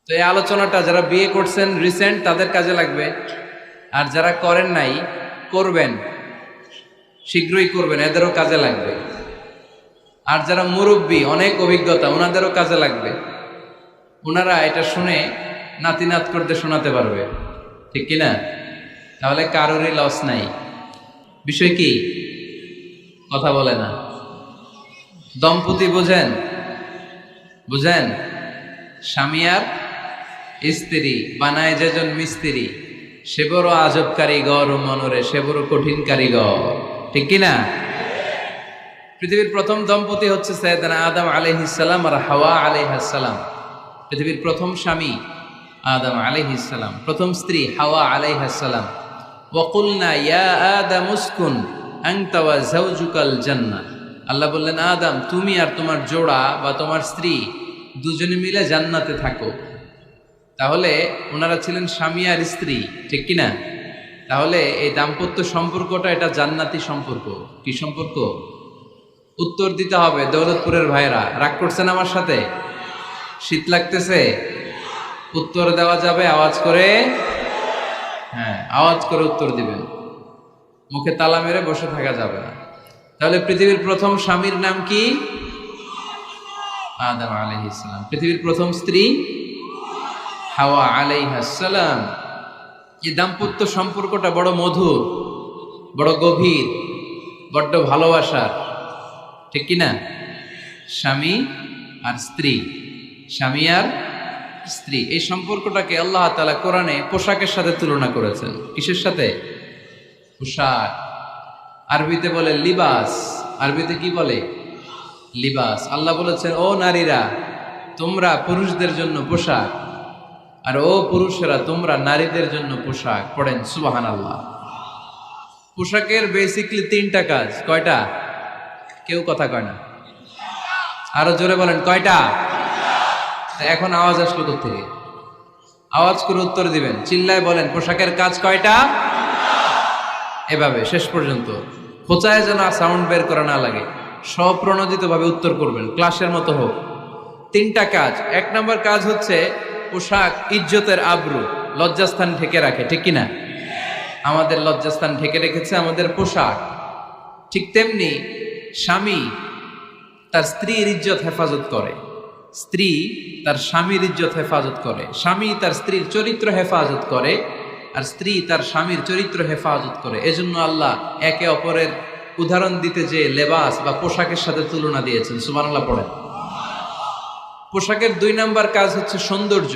তো এই আলোচনাটা যারা বিয়ে করছেন রিসেন্ট তাদের কাজে লাগবে, আর যারা করেন নাই করবেন, শীঘ্রই করবেন, এদেরও কাজে লাগবে। আর যারা মুরব্বী অনেক অভিজ্ঞতা ওনাদেরও কাজে লাগবে, ওনারা এটা শুনে নাতি নাত করতে শোনাতে পারবে, ঠিক কিনা? তাহলে কারোরই লস নাই। বিষয় কি? কথা বলে না। দম্পতি বোঝেন? বুঝেন? স্বামী আর স্ত্রী বানায় যেজন মিস্ত্রি, সে বড় আজব কারিগর ও মনরে সে বড় কঠিন কারিগর, ঠিক কিনা? পৃথিবীর প্রথম দম্পতি হচ্ছে সাইয়েদনা আদম আলাইহিস সালাম আর হাওয়া আলাইহিস সালাম। পৃথিবীর প্রথম স্বামী আদম আলাইহিস সালাম, প্রথম স্ত্রী হাওয়া আলাইহিস সালাম। ওয়া কুলনা ইয়া আদম উসকুন আনতা ওয়া যাওজুকাল জান্নাহ। আল্লাহ বললেন, আদম তুমি আর তোমার জোড়া বা তোমার স্ত্রী দুজনে মিলে জান্নাতে থাকো। তাহলে ওনারা ছিলেন স্বামী আর স্ত্রী, ঠিক কিনা? তাহলে এই দাম্পত্য সম্পর্কটা এটা জান্নাতি সম্পর্ক। কি সম্পর্ক? উত্তর দিতে হবে। দৌলতপুরের ভাইরা রাগ করছেন আমার সাথে? শীত লাগতেছে? উত্তর দেওয়া যাবে আওয়াজ করে? হ্যাঁ, আওয়াজ করে উত্তর দিবেন, মুখে তালা মেরে বসে থাকা যাবে না। তাহলে পৃথিবীর প্রথম স্বামীর নাম কি? আদম আলাইহিস সালাম। পৃথিবীর প্রথম স্ত্রী হাওয়া আলাইহিস সালাম। এই দাম্পত্য সম্পর্কটা বড় মধুর, বড় গভীর, বড্ড ভালোবাসার, ঠিক কিনা? স্বামী আর স্ত্রী, স্বামী আর স্ত্রী, এই সম্পর্কটাকে আল্লাহ তাআলা কোরআনে পোশাকের সাথে তুলনা করেছেন। কিসের সাথে? পোশাক। আরবিতে বলে লিবাস। আরবিতে কি বলে? লিবাস। আল্লাহ বলেছেন, ও নারীরা তোমরা পুরুষদের জন্য পোশাক, আর ও পুরুষেরা তোমরা নারীদের জন্য পোশাক। পড়েন সুবহানাল্লাহ। পোশাকের বেসিকলি তিনটা কাজ। কয়টা? কেউ কথা কয় না, আরো জোরে বলেন কয়টা? এখন আওয়াজ আসলো কোথা থেকে? আওয়াজ করে উত্তর দিবেন, চিল্লায় বলেন পোশাকের কাজ কয়টা? এভাবে শেষ পর্যন্ত খোঁচায় যেন সাউন্ড বের করা না লাগে, স্বপ্রণোদিত ভাবে উত্তর করবেন, ক্লাসের মতো হোক। তিনটা কাজ। এক নম্বর কাজ হচ্ছে পোশাক ইজ্জতের আবরু, লজ্জাস্থান ঢেকে রাখে, ঠিক কিনা? আমাদের লজ্জাস্থান ঢেকে রেখেছে আমাদের পোশাক। ঠিক তেমনি স্বামী তার স্ত্রীর ইজ্জত হেফাজত করে, স্ত্রী তার স্বামীর ইজ্জত হেফাজত করে, স্বামী তার স্ত্রীর চরিত্র হেফাজত করে, আর স্ত্রী তার স্বামীর চরিত্র হেফাজত করে। এজন্য আল্লাহ একে অপরের উদাহরণ দিতে যে লেবাস বা পোশাকের সাথে তুলনা দিয়েছেন। সুবহানাল্লাহ পড়েন। পোশাকের দুই নাম্বার কাজ হচ্ছে সৌন্দর্য।